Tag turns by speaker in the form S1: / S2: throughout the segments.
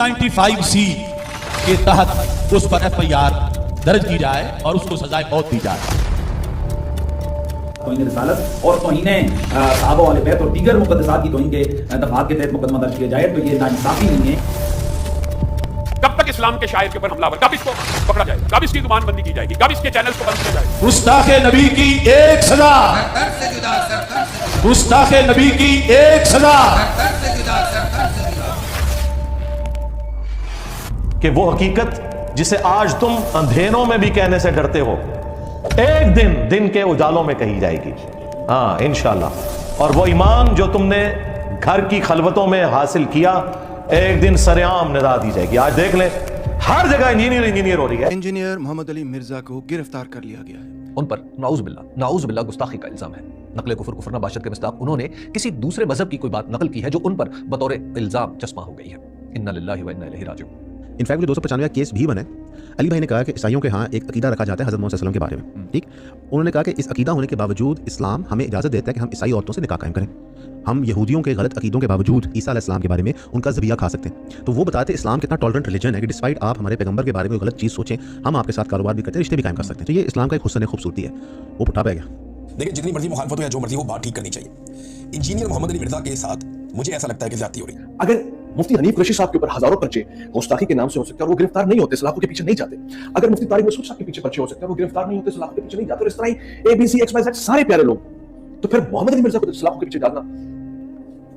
S1: 95C के तहत उस पर FIR दर्ज की जाए और उसको सजाए मौत दी जाए।
S2: तौहीन रिसालत और तौहीन सहाबा वाले बैत और दीगर मुक़द्दसात की तौहीन के दफ़ात के तहत मुकदमा दर्ज किया जाए तो ये नाइंसाफ़ी नहीं है।
S3: कब तक इस्लाम के शायर के ऊपर हमलावर, कब इसको पकड़ा जाएगा, कब इसकी जुबान बंदी की जाएगी, कब इसके चैनल्स को बंद किया जाएगा।
S1: गुस्ताखे नबी की एक सजा, गुस्ताखे नबी की एक सजा
S4: कि वो हकीकत जिसे आज तुम अंधेरों में भी कहने से डरते हो, एक दिन के उजालों में कही जाएगी। हाँ इंशाअल्लाह। और वो ईमान जो तुमने घर की खलवतों में हासिल किया, एक दिन सरेआम निदा दी जाएगी। आज देख ले, हर जगह इंजीनियर हो रही है।
S5: इंजीनियर मोहम्मद अली मिर्जा को गिरफ्तार कर लिया गया है।
S6: उन पर नाउज़ बिल्ला गुस्ताखी का इल्जाम है। नकल कुफर नबाशत के मिस्ताक उन्होंने किसी दूसरे मजहब की कोई बात नकल की है जो उन पर बतौर इल्जाम चस्पा हो गई है। इन्ना लिल्लाहि व इन्ना इलैहि राजिऊन।
S7: इनफैक्ट जो 295 केस भी बने, अली भाई ने कहा कि ईसाइयों के यहाँ एक अकीदा रखा जाता है हज़रत मोहम्मद सल्लल्लाहु अलैहि वसल्लम के बारे में। ठीक, उन्होंने कहा कि इस अकीदा होने के बावजूद इस्लाम हमें इजाज़त देता है कि हम ईसाई औरतों से निकाह कायम करें। हम यहूदियों के गलत अकीदों के बावजूद ईसा अलैहिस्सलाम के बारे में उनका ज़बिया खा सकते हैं। तो वो बताते इस्लाम कितना टॉलरेंट रिलीजन है कि डिस्पाइट आप हमारे पैगंबर के बारे में गलत चीज़ सोचें, हम आपके साथ कारोबार भी करते हैं, रिश्ते भी कायम कर सकते हैं। तो ये इस्लाम का एक हुस्न खूबसूरती है। वो पुठा पै गया।
S8: देखिए, जितनी मर्जी मुखालफत हो या जो मर्जी हो, बात ठीक करनी चाहिए। इंजीनियर मोहम्मद अली मिर्जा के साथ मुझे ऐसा लगता है कि ज़्यादती हो रही है।
S9: अगर मुफ्ती हनीफ कुरैशी साहब के ऊपर हजारों पर्चे गुस्ताखी के नाम से हो सकते हैं और वो गिरफ्तार नहीं होते, सलाखों के पीछे नहीं जाते। अगर मुफ्ती तारिक मसूद साहब के पीछे पर्चे हो सकते हैं, वो गिरफ्तार नहीं होते, सलाखों के पीछे नहीं जाते। और इस तरह ही ABC XYZ सारे प्यारे लोग, तो फिर मोहम्मद अली मिर्जा को सलाखों के पीछे डालना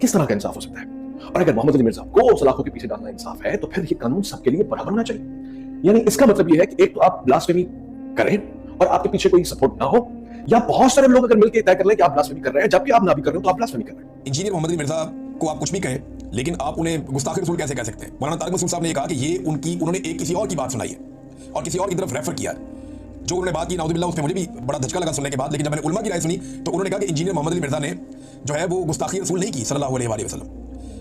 S9: किस तरह का इंसाफ हो सकता है? और अगर मोहम्मद अली मिर्जा को सलाखों के पीछे डालना इंसाफ है, तो फिर ये कानून सबके लिए बराबर होना चाहिए। यानी इसका मतलब ये है कि एक तो आप ब्लास्फेमी करें और आपके पीछे कोई सपोर्ट ना हो, या बहुत सारे लोग अगर मिलकर तय कर लें कि आप ब्लास्फेमी कर रहे हैं, जबकि आप ना भी कर रहे हो तो आप ब्लास्फेमी कर रहे हैं।
S8: इंजीनियर मोहम्मद अली मिर्जा को आप कुछ भी कहें, लेकिन आप उन्हें गुस्ताख रसूल कैसे कह सकते हैं? मौलाना तारिक मसूद साहब ने कहा कि ये उन्होंने एक किसी और की बात सुनाई है और किसी और की तरफ रेफर किया है। जो उन्होंने बात की नाउज़ुबिल्लाह, उसमें मुझे भी बड़ा धचका लगा सुनने के बाद। लेकिन जब मैंने उलमा की राय सुनी तो उन्होंने कहा कि इंजीनियर मोहम्मद अली मिर्जा ने जो है वो गुस्ताखी रसूल नहीं की सल्लल्लाहु अलैहि वसल्लम,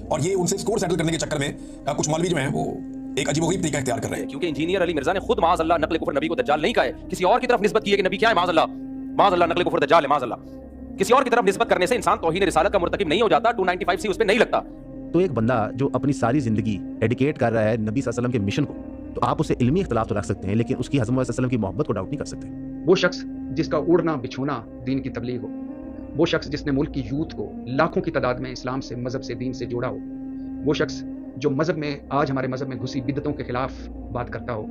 S8: और ये उनसे स्कोर सेटल करने के चक्कर में कुछ मौलवी जो हैं वो एक अजीबोगरीब तरीका इख्तियार कर रहे हैं।
S10: क्योंकि इंजीनियर अली मिर्जा ने खुद माज़अल्लाह नकल कुफर नबी को दज्जाल नहीं कहा है, किसी और की तरफ निस्बत की है कि नबी क्या है, माज़अल्लाह नकल कुफर दज्जाल है, माज़अल्लाह। किसी और की तरफ निस्बत करने से इंसान तौहीन रिसालत का मुर्तकिब नहीं हो जाता। 295C उस पे नहीं लगता।
S7: तो एक बंदा जो अपनी सारी जिंदगी डेडिकेट कर रहा है नबी सल्लल्लाहु अलैहि वसल्लम के मिशन को, तो आप उसे इल्मी इख्तिलाफ तो रख सकते हैं, लेकिन उसकी हज़रत मोहम्मद सल्लल्लाहु अलैहि वसल्लम की मोहब्बत को डाउट नहीं कर सकते।
S11: वो शख्स जिसका उड़ना बिछोना दीन की तबलीग हो, वो शख्स जिसने मुल्क की यूथ को लाखों की तादाद में इस्लाम से, मजहब से, दीन से जोड़ा हो, वो शख्स जो मजहब में आज हमारे मजहब में घुसी बिदतों के खिलाफ बात करता हो,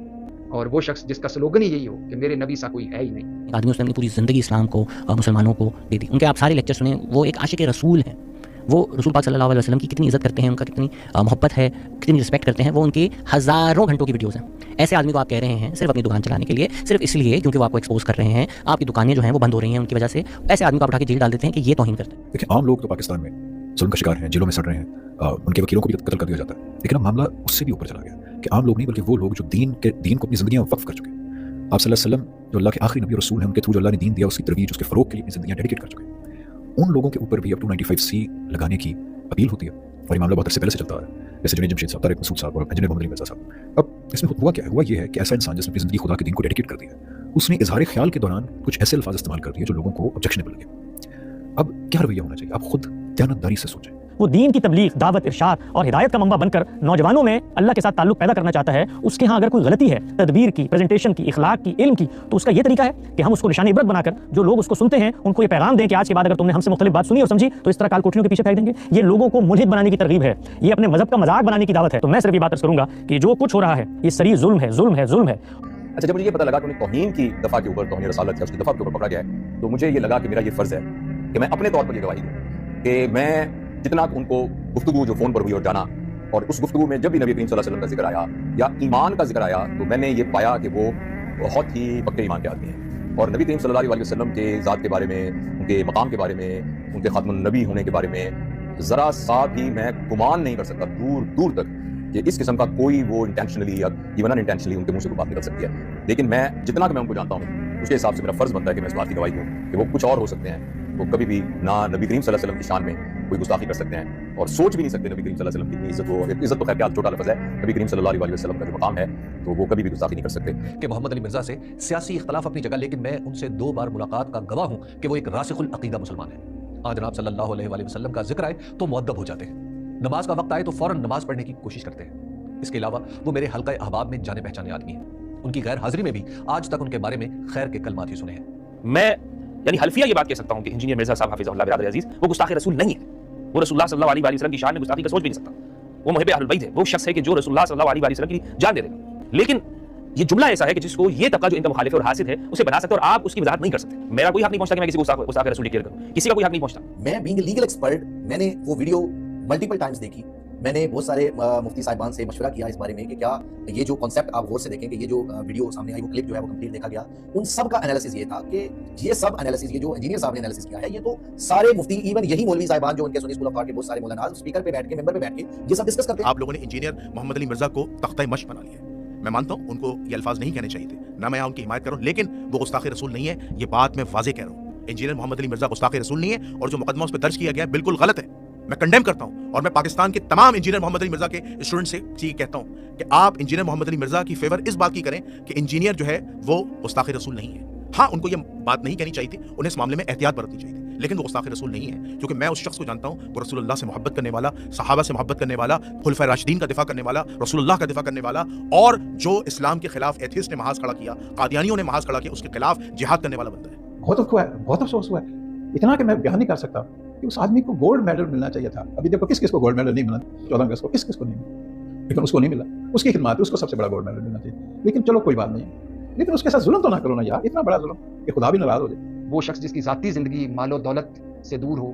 S11: और वो शख्स जिसका स्लोगन ही यही हो कि मेरे नबी सा कोई है ही नहीं।
S12: आदमी उसने अपनी पूरी ज़िंदगी इस्लाम को और मुसलमानों को दे दी। उनके आप सारे लेक्चर सुने, वो एक आशिक रसूल हैं। वो रसूल पाक सल्लल्लाहु अलैहि वसल्लम की कितनी इज़्ज़त करते हैं, उनका कितनी मोहब्बत है, कितनी रिस्पेक्ट करते हैं। वो उनके हज़ारों घंटों की वीडियोज़ हैं। ऐसे आदमी को आप कह रहे हैं सिर्फ अपनी दुकान चलाने के लिए, सिर्फ इसलिए क्योंकि वो आपको एक्सपोज कर रहे हैं, आपकी दुकानें जो हैं वो बंद हो रही हैं उनकी वजह से, ऐसे आदमी को आप उठा के जेल डाल देते हैं कि ये तौहीन करते हैं।
S13: देखिए, आम लोग तो पाकिस्तान में जुल्म का शिकार हैं, जेलों में सड़ रहे हैं, उनके वकीलों को भी कत्ल कर दिया जाता है। लेकिन अब मामला उससे भी ऊपर चला गया कि आम लोग नहीं बल्कि वो लोग जो दीन को अपनी ज़िंदगियाँ वक्फ कर चुके हैं। आप सल्लल्लाहु अलैहि वसल्लम जो अल्लाह के आखिरी नबी और रसूल हैं, उनके थ्रू जो अल्लाह ने दीन दिया, उसकी तरवीज, उसके फ़रोग़ के लिए अपनी ज़िंदगियाँ डेडिकेट कर चुके हैं। उन लोगों के ऊपर भी अब 295C लगाने की अपील होती है, और ये मामला बहुत अरसे पहले से चलता है। जैसे जुनैद जमशेद साहब, तारिक मसूद साहब और इंजीनियर मोहम्मद अली मिर्जा साहब। अब इसमें हुआ क्या है? हुआ ये है कि ऐसा इंसान जिसने अपनी ज़िंदगी खुदा के दीन को डेडिकेट कर दिया, उसने इज़हार ख्याल के दौरान कुछ ऐसे अल्फाज इस्तेमाल कर दिए जो लोगों को ऑब्जेक्शनेबल लगे। अब क्या रवैया होना चाहिए? आप खुद दयानतदारी से सोचें।
S14: वो दीन की तबलीग, दावत, इरशाद और हिदायत का मंबा बनकर नौजवानों में अल्लाह के साथ ताल्लुक पैदा करना चाहता है। उसके यहाँ अगर कोई गलती है तदबीर की, प्रेजेंटेशन की, इखलाक की, इल्म की, तो उसका ये तरीका है कि हम उसको निशानी इबरत बनाकर जो लोग उसको सुनते हैं उनको ये पैगाम दें कि आज के बाद अगर तुमने हमसे मुख्तलिफ बात सुनी और समझी तो इस तरह काल कोठरियों के पीछे फेंक देंगे। ये लोगों को मुल्हिद बनाने की तरगीब है, ये अपने मजहब का मजाक बनाने की दावत है। तो मैं सिर्फ ये बात करूंगा कि जो कुछ हो रहा है ये सरी जुल्म है, जुल्म है, जुल्म है।
S15: अच्छा, जब मुझे ये पता लगा कि उन्हें तौहीन की दफ़ा के ऊपर, तौहीन रसालत या उसकी दफ़ा के ऊपर पकड़ा गया है, तो मुझे ये लगा कि मेरा ये फ़र्ज़ है कि मैं अपने तौर पर ये गवाही दूँ कि मैं जितना उनको गुफ्तगू जो फ़ोन पर हुई और जाना, और उस गुफ्तगू में जब भी नबी करीम सल्लल्लाहु अलैहि वसल्लम का जिक्र आया या ईमान का जिक्र आया, तो मैंने ये पाया कि वो बहुत ही पक्के ईमान के आदमी हैं। और नबी करीम सल्लल्लाहु अलैहि वसल्लम के ज़ात के बारे में, उनके मकाम के बारे में, उनके ख़ातमुन नबी होने के बारे में ज़रा सा भी मैं गुमान नहीं कर सकता दूर दूर तक कि इस किस्म का कोई वो इंटेंशनली या इवन अनइंटेंशनली उनके मुंह से कोई बात निकल सकती है। लेकिन मैं जितना कि मैं उनको जानता हूँ, उसके हिसाब से मेरा फ़र्ज़ बनता है कि मैं इस बात की गवाही दूँ कि वो कुछ और हो सकते हैं। वो कभी भी ना नबी करीम सल्लल्लाहु अलैहि वसल्लम की शान में कोई गुस्ताखी कर सकते हैं, और सोच भी नहीं सकते नबी करीम सल्लल्लाहु अलैहि वसल्लम की इज्जत हो। इज्जत तो खैर क्या छोटा लफ्ज़ है, नबी करीम सल्लल्लाहु अलैहि वसल्लम का जो मकाम है तो वो कभी भी गुस्ताखी नहीं कर सकते।
S6: कि मोहम्मद अली मिर्जा से सियासी इख्तलाफ अपनी जगह, लेकिन मैं उनसे 2 बार मुलाकात का गवाह हूँ कि वो एक रासिखुल अकीदा मुसलमान है। आज जनाब सल्लल्लाहु अलैहि वसल्लम का जिक्र आए तो मुअद्दब हो जाते हैं, नमाज का वक्त आए तो फौरन नमाज पढ़ने की कोशिश करते हैं। इसके अलावा वो मेरे हल्का अहबाब में जाने पहचाने आदमी हैं। उनकी गैर हाजिरी में भी आज तक उनके बारे में खैर के कलमात ही सुने हैं।
S10: मैं यानी हल्फिया ये बात कह सकता हूं कि इंजीनियर मिर्जा साहब हाफिज़हुल्लाह बिरादर अजीज वो गुस्ताख रसूल नहीं है। वो रसूलुल्लाह सल्लल्लाहु अलैहि वसल्लम की शान में गुस्ताखी का सोच भी नहीं सकता। वो मुहिब अहलुल बैत है, वो शख्स है कि जो रसूलुल्लाह सल्लल्लाहु अलैहि वसल्लम की जान दे देगा। लेकिन ये जुमला ऐसा है कि जिसको ये तबका जो इनका मुखालिफ है और हासिद है उसे बना सकते और आप उसकी वजाहत नहीं कर सकते। मेरा कोई हक नहीं पहुंचता कि मैं किसी को गुस्ताख रसूल डिक्लेयर करूं, किसी का कोई हक नहीं पहुंचता।
S15: मैं बीइंग अ लीगल एक्सपर्ट, मैंने वो वीडियो मल्टीपल टाइम्स देखी। मैंने बहुत सारे मुफ्ती साहिबान से मशवरा किया इस बारे में कि क्या ये जो कॉन्सेप्ट आप गौर से देखें कि ये जो वीडियो सामने आई, वो क्लिप जो है वो कंप्लीट देखा गया, उन सब का एनालिसिस ये था कि ये सब एनालिसिस, ये जो इंजीनियर साहब ने एनालिसिस किया है, ये तो सारे मुफ्ती, इवन यही मौलवी साहिबान जो उनके सुन्नी स्कूल ऑफ थॉट के बहुत सारे मौलाना स्पीकर पे बैठ के, मेंबर पे बैठ के ये सब डिस्कस करते हैं।
S5: आप लोगों ने इंजीनियर मोहम्मद अली मिर्जा को तख्ता मश्क बना लिया। मैं मानता हूं उनको ये अल्फाज नहीं कहने चाहिए थे, ना मैं उनकी हिमायत करूं, लेकिन वो गुस्ताख रसूल नहीं है, ये बात मैं वाज़ेह कह रहा हूं। इंजीनियर मोहम्मद अली मिर्जा गुस्ताख रसूल नहीं है और जो मुकदमा उस पर दर्ज किया गया है बिल्कुल गलत है। मैं कंडेम करता हूं और मैं पाकिस्तान के तमाम इंजीनियर मोहम्मद अली मिर्जा के स्टूडेंट से ये कहता हूं कि आप इंजीनियर मोहम्मद अली मिर्जा की फेवर इस बात की करें कि इंजीनियर जो है वो गुस्ताख रसूल नहीं है। हाँ, उनको ये बात नहीं कहनी चाहिए थी, उन्हें इस मामले में एहतियात बरतनी चाहिए थी, लेकिन वो गुस्ताख रसूल नहीं है, क्योंकि मैं उस शख्स को जानता हूं, वो रसूलुल्लाह से मोहब्बत करने वाला, सहाबा से मोहब्बत करने वाला, खुलफाए राशिदीन का दिफा करने वाला, रसूलुल्लाह का दिफा करने वाला, और जो इस्लाम के खिलाफ एथियस्ट ने महाज खड़ा किया, कादियानियों ने महाज खड़ा किया, उसके खिलाफ जिहाद करने वाला बंदा है।
S16: बहुत अफसोस हुआ है, इतना कि मैं बयान नहीं कर सकता कि उस आदमी को गोल्ड मेडल मिलना चाहिए था। अभी देखो किस किस को गोल्ड मेडल नहीं मिला, 14 अगस्त को किस किस को नहीं मिला, लेकिन उसको नहीं मिला। उसकी खिदमत है, उसको सबसे बड़ा गोल्ड मेडल मिलना चाहिए। लेकिन चलो कोई बात नहीं, लेकिन उसके साथ जुल्म तो ना करो ना यार, इतना बड़ा जुल्म कि खुदा भी नाराज हो जाए।
S11: वो शख्स जिसकी ज़ाती ज़िंदगी मालो दौलत से दूर हो,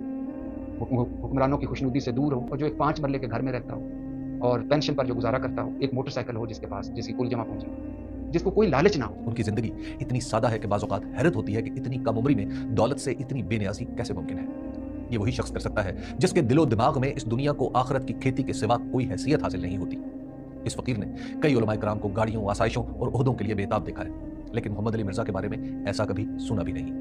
S11: हुक्मरानों की खुशनुदी से दूर हो, और जो एक 5 मरले के घर में रहता हो और पेंशन पर जो गुजारा करता हो, एक मोटरसाइकिल हो जिसके पास, जिसकी कुल जमा पहुंचे, जिसको कोई लालच ना हो।
S6: उनकी जिंदगी इतनी सादा है कि बाज़ औक़ात हैरत होती है कि इतनी कम उम्री में दौलत से इतनी बेनियाजी कैसे मुमकिन है। ये वही शख्स कर सकता है जिसके दिलो दिमाग में इस दुनिया को आखिरत की खेती के सिवा कोई हैसियत हासिल नहीं होती। इस फकीर ने कई उलमाए कराम को गाड़ियों, आसाइशों और ओहदों के लिए बेताब देखा है, लेकिन मोहम्मद अली मिर्जा के बारे में ऐसा कभी सुना भी नहीं।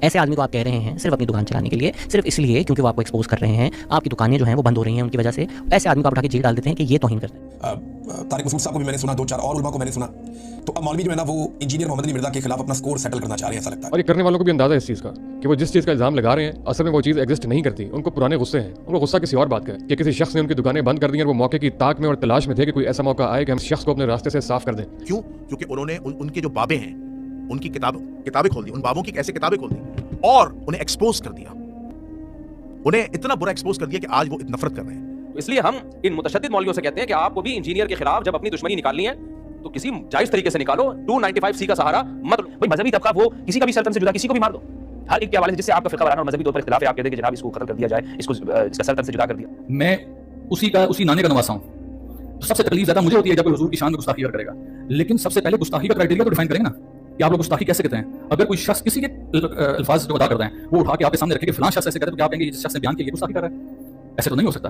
S12: ऐसे आदमी को आप कह रहे हैं सिर्फ अपनी दुकान चलाने के लिए, सिर्फ इसलिए क्योंकि वो आपको एक्सपोज कर रहे हैं, आपकी दुकानें जो हैं वो बंद हो रही हैं उनकी वजह से, ऐसे आदमी को आप उठा के जेल डाल देते हैं कि ये तौहीन करते हैं।
S8: तारिक मसूद साहब को भी मैंने सुना, 2-4 और उलमा को मैंने सुना। तो अब मौलवी जो है ना, वो इंजीनियर मोहम्मद अली मिर्जा के खिलाफ अपना स्कोर सेटल करना चाह रहे हैं, ऐसा लगता है।
S17: और ये करने वालों को भी अंदाजा है इस चीज़ का कि वो जिस चीज़ का इल्जाम लगा रहे हैं असल में वो चीज़ एग्जिस्ट नहीं करती। उनको पुराने गुस्से हैं, उनको गुस्सा किसी और बात का है कि किसी शख्स ने उनकी दुकानें बंद कर दी और वो मौके की ताक में और तलाश में थे कि कोई ऐसा मौका आए कि हम शख्स को अपने रास्ते से साफ कर दें।
S5: क्यों? क्योंकि उन्होंने उनके जो बाबे हैं उनकी किताबें खोल दी, उन बाबों की कैसे किताबें खोल दी और उन्हें एक्सपोज कर दिया, उन्हें इतना बुरा एक्सपोज कर दिया कि आज वो नफरत कर रहे हैं।
S10: इसलिए हम इन मुतशद्दिद मौलवियों से कहते हैं कि आपको भी इंजीनियर के खिलाफ जब अपनी दुश्मनी निकालनी है तो किसी जायज तरीके से निकालो। 295C का सहारा मत लो। भाई मजहबी तबका वो किसी का भी सल्तनत से जुदा, किसी को भी मार दो, हर एक के हवाले से, जिससे आपका फिरका वाराना और मजहबी तौर पर इख्तिलाफ है, आप कहते हैं कि जनाब इसको कत्ल कर दिया जाए, इसको इसका सल्तनत से जुदा कर दिया।
S13: मैं उसी नाने का नवासा हूँ, तो सबसे तकलीफ ज्यादा मुझे होती है जब कोई हुजूर की शान में गुस्ताखी करेगा। लेकिन सबसे पहले गुस्ताखी का क्राइटेरिया तो डिफाइन करेंगे ना कि आप लोग गुस्ताखी कैसे कहते हैं। अगर कोई शख्स किसी के अल्फाज जो अदा करते हैं वो उठा के आपके सामने रखे कि फलां शख्स ऐसे कहते हैं, तो क्या आप कहेंगे जिस शख्स ने बयान किया ये गुस्ताखी कर रहा है? ऐसे तो नहीं हो सकता।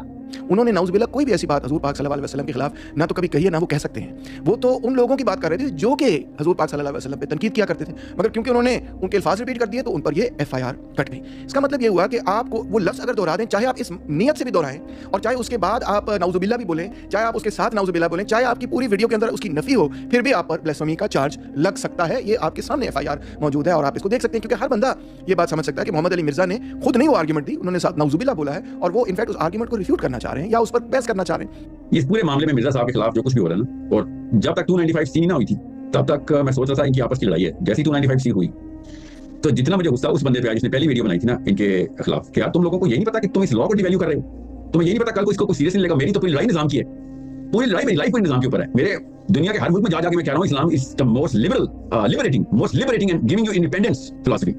S5: उन्होंने नाउज़ुबिल्ला कोई भी ऐसी बात हजूर पाक सल्लल्लाहु अलैहि वसल्लम के खिलाफ ना तो कभी कही है ना वो कह सकते हैं। वो तो उन लोगों की बात कर रहे थे जो कि हजूर पाक सल्लल्लाहु अलैहि वसल्लम पे तनकीद किया करते थे, मगर क्योंकि उन्होंने उनके अल्फाज रिपीट कर दिए तो उन पर ये FIR कट गई। इसका मतलब ये हुआ कि आपको वो लफ्ज़ अगर दोहरा दें, चाहे आप इस नीयत से भी दोहराएं और चाहे उसके बाद आप नाउज़ुबिल्ला भी बोलें, चाहे आप उसके साथ नाउज़ुबिल्ला बोलें, चाहे आपकी पूरी वीडियो के अंदर उसकी नफ़ी हो, फिर भी आप पर ब्लास्फेमी का चार्ज लग सकता है। ये आपके सामने FIR मौजूद है और आप इसको देख सकते हैं, क्योंकि हर बंदा ये बात समझ सकता है कि मोहम्मद अली मिर्जा ने खुद नहीं वो आर्ग्यूमेंट दी, उन्होंने साथ नाउज़ुबिल्ला बोला है और वो इनफैक्ट उस आर्ग्यूमेंट को रिफ्यूट करना चाह रहे हैं या उस पर बहस करना चाह रहे हैं।
S15: इस पूरे मामले में मिर्जा साहब के खिलाफ जो कुछ भी हो रहा है ना, और जब तक 295C ना हुई थी तब तक मैं सोच रहा था इनकी आपस की लड़ाई है। जैसे 295C हुई तो जितना मुझे गुस्सा उस बंदे पे आया जिसने पहली वीडियो बनाई थी ना इनके खिलाफ, क्या तुम लोगों को ये नहीं पता कि तुम इस लॉ को डिवैल्यू कर रहे हो? तुम्हें ये नहीं पता कल को इसको कुछ सीरियस नहीं लेगा? मेरी तो पूरी लड़ाई निजाम की है, पूरी लड़ाई मेरी लाइफ पूरी निजाम के ऊपर है। मेरे दुनिया के हर मुल्क में जा जाके मैं कह रहा हूँ इस्लाम is the most liberating and giving you independence philosophy,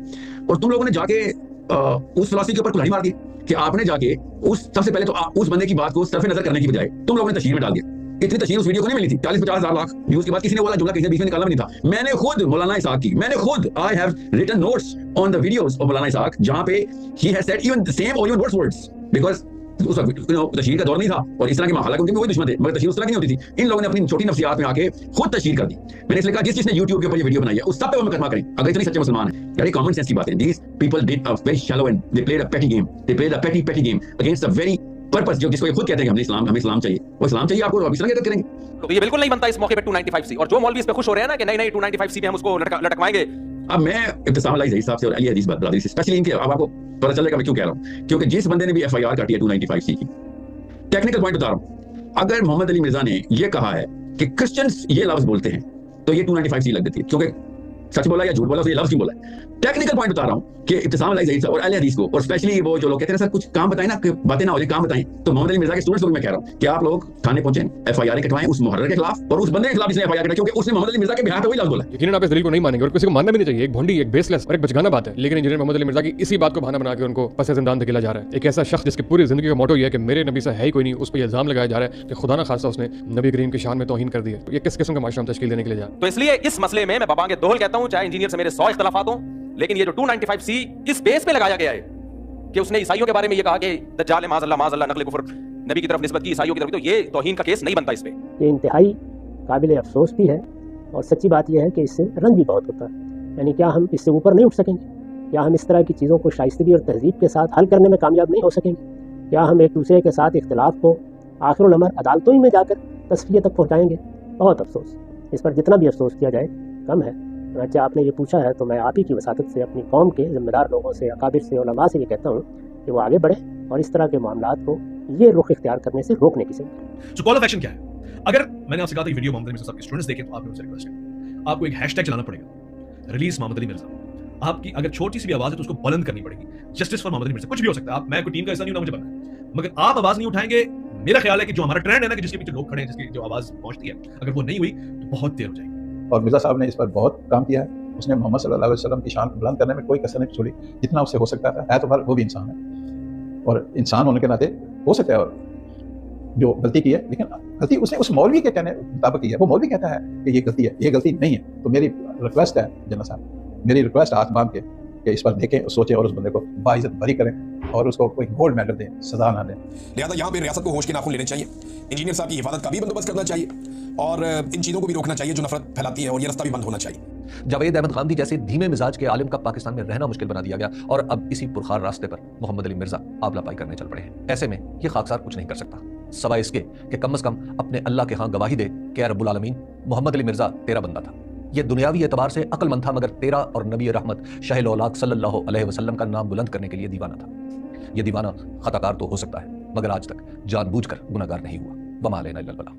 S15: और तुम लोगों ने जाके उस फिलॉसफी के ऊपर कुल्हाड़ी मार दी कि आपने जाके उस सबसे पहले तो उस बंदे की बात को सरफे नजर करने की बजाय तुम लोगों ने तशहीर में डाल दिया। इतनी तशहीर उस वीडियो को नहीं मिली थी, 40-50 हज़ार लाख व्यूज के बाद किसी ने बोला जुमला किसी ने बीच में निकाला भी नहीं था। मैंने खुद मौलाना इसहाक की, मैंने खुद I have written notes on the videos of मौलाना इसहाक जहां पे ही has said even the same और इवन वर्ड्स, बिकॉज़ उस वक्त तशहीर का दौर नहीं था और इस तरह के हालांकि उनके भी कोई दुश्मन थे, मगर तशहीर उस तरह की नहीं होती थी। इन लोगों ने अपनी छोटी नफ्सियात में आके खुद तशहीर कर दी। मैंने इसलिए कहा जिस जिसने YouTube के ऊपर ये वीडियो बनाई है उस सब पे वो मुकदमा करें अगर इतने सच्चे मुसलमान हैं। यार ये कॉमन सेंस की बात है। These people did a very shallow and they played a petty game. They played a petty game against the very purpose जो जिसको ये खुद कहते हैं कि हमें इस्लाम चाहिए, वो इस्लाम चाहिए आपको इस तरह करेंगे।
S10: तो ये बिल्कुल नहीं बनता इस मौके पे 295C, और जो मौलवी इस पे खुश हो रहे हैं ना कि नहीं 295C पे हम उसको लटकवाएंगे।
S15: अब मैं इब्तिसाम अली ज़हीर साहब से और अली हदीस बरादरी से स्पेशली इनके, अब आपको पता चलेगा मैं क्यों कह रहा हूँ, क्योंकि जिस बंदे ने भी FIR काटी है 295C की, टेक्निकल पॉइंट बता रहा हूँ, اگر محمد علی مرزا نے یہ کہا ہے کہ کرسچنز یہ لفظ بولتے ہیں تو یہ 295C لگ دیتی ہے، کیونکہ سچ بولا یا جھوٹ بولا، یہ لفظ کیوں بولا ہے؟ ٹیکنیکل پوائنٹ بتا رہا ہوں کہ ابتسام علیہ ظہیر صاحب اور اہل حدیث کو، اور اسپیشلی وہ جو لوگ کہتے ہیں سر کچھ کام بتائیں نا کہ باتیں نہ ہو جائیں، کام بتائیں، تو محمد علی مرزا کے اسٹوڈنٹس کو میں کہہ رہا ہوں کہ آپ لوگ تھانے پہنچیں، FIR کٹوائیں اس محرر کے خلاف اور اس بندے کے خلاف جس نے FIR کٹوائی، کیونکہ اس نے محمد علی مرزا کے بہار پہ وہی لفظ بولا ہے۔
S17: یقیناً آپ اس دلیل کو نہیں مانیں گے اور کسی کو ماننا بھی نہیں چاہیے، ایک بھونڈی، ایک بیس لیس اور ایک بچگانہ بات ہے، لیکن انجینئر محمد علی مرزا کی اسی بات کو بہانہ بنا کے ان کو پس زندان دھکیلا جا رہا ہے۔ ایک ایسا شخص جس کی پوری زندگی کا موٹو یہ ہے کہ میرے نبی سے ہے ہی کوئی نہیں، اس پہ الزام لگایا جا رہا ہے کہ خدا نہ خاصہ اس نے نبی کریم کی شان میں توہین کر دی ہے، تو یہ کس قسم کا معاشرہ ہم تشکیل دینے کے لیے جا رہے ہیں؟
S10: تو اس لیے اس مسئلے میں بابانگ دوہل کہتا ہوں، چاہے انجینئر سے میرے 100 اختلافات ہوں، لیکن یہ جو 295C اس بیس پہ لگایا گیا ہے کہ اس نے عیسائیوں کے بارے میں یہ کہا کہ دجال معاذ اللہ نقل کفر نبی کی طرف نسبت کی عیسائیوں کی طرف، تو یہ توہین کا کیس نہیں بنتا اس پہ۔
S18: یہ انتہائی قابل افسوس بھی ہے، اور سچی بات یہ ہے کہ اس سے رنج بھی بہت ہوتا ہے، یعنی کیا ہم اس سے اوپر نہیں اٹھ سکیں گے؟ کیا ہم اس طرح کی چیزوں کو شائستگی اور تہذیب کے ساتھ حل کرنے میں کامیاب نہیں ہو سکیں گے؟ کیا ہم ایک دوسرے کے ساتھ اختلاف کو آخر الامر عدالتوں ہی میں جا کر تصفیہ تک پہنچائیں گے؟ بہت افسوس، اس پر جتنا بھی افسوس کیا جائے کم ہے۔ چنانچہ آپ نے یہ پوچھا ہے تو میں آپ ہی کی وساطت سے اپنی قوم کے ذمہ دار لوگوں سے، اکابر سے، علماء سے یہ کہتا ہوں کہ وہ آگے بڑھیں اور اس طرح کے معاملات کو یہ رخ اختیار کرنے سے روکنے کی ضرورت ہے۔
S19: سو کال آف ایکشن کیا ہے؟ اگر میں نے آپ سے کہا تھا ویڈیو محمد علی مرزا صاحب کے اسٹوڈنٹس دیکھیں تو آپ نے مجھ سے ریکویسٹ کی، آپ کو ایک ہیش ٹیگ چلانا پڑے گا، ریلیز محمد علی مرزا۔ آپ کی اگر چھوٹی سی بھی آواز ہے تو اس کو بلند کرنی پڑے گی، جسٹس فار محمد علی مرزا، کچھ بھی ہو سکتا ہے، آپ میں کوئی ٹیم کا حصہ نہیں ہوں، مجھے بننا ہے، مگر آپ آواز نہیں اٹھائیں گے، میرا خیال ہے کہ جو ہمارا ٹرینڈ ہے نا کہ جس کے پیچھے لوگ کھڑے ہیں، جس کی جو آواز پہنچتی ہے، اگر وہ نہیں ہوئی تو بہت دیر ہو جائے گی۔
S16: اور مرزا صاحب نے اس پر بہت کام کیا ہے، اس نے محمد صلی اللہ علیہ وسلم کی شان کو بلند کرنے میں کوئی کسر نہیں چھوڑی، جتنا اس سے ہو سکتا تھا۔ ہے تو وہ بھی انسان ہے، اور انسان ہونے کے ناطے ہو سکتا ہے اور جو غلطی کی ہے، لیکن غلطی اس نے اس مولوی کے کہنے مطابق کی ہے، وہ مولوی کہتا ہے کہ یہ غلطی ہے، یہ غلطی نہیں ہے۔ تو میری ریکویسٹ ہے جنرل صاحب، میری ریکویسٹ ہاتھ باندھ کے کہ اس پر دیکھیں، سوچیں اور اس بندے کو باعزت بری کریں اور اس کو کوئی گولڈ میڈل دیں، سزا نہ دیں۔
S8: لہٰذا یہاں پہ ریاست کو ہوش کے ناخن لینے چاہیے، انجینئر صاحب کی حفاظت کا بھی بندوبست کرنا چاہیے اور ان چیزوں کو بھی روکنا چاہیے جو نفرت پھیلاتی ہے، اور یہ رستہ بھی بند ہونا چاہیے۔
S6: جاوید احمد غامدی جیسے دھیمے مزاج کے عالم کا پاکستان میں رہنا مشکل بنا دیا گیا، اور اب اسی پرخار راستے پر محمد علی مرزا آبلا پائی کرنے چل پڑے ہیں۔ ایسے میں یہ خاکسار کچھ نہیں کر سکتا سوائے اس کے کہ کم از کم اپنے اللہ کے ہاں گواہی دے کہ اے رب العالمین، محمد علی مرزا تیرا بندہ تھا، یہ دنیاوی اعتبار سے عقل مند تھا، مگر تیرا اور نبی رحمت شاہ الاولاق صلی اللہ علیہ وسلم کا نام بلند کرنے کے لیے دیوانہ تھا۔ یہ دیوانہ خطا کار تو ہو سکتا ہے، مگر آج تک جان بوجھ کر گناہگار نہیں ہوا۔ وما علینا الا البلاغ۔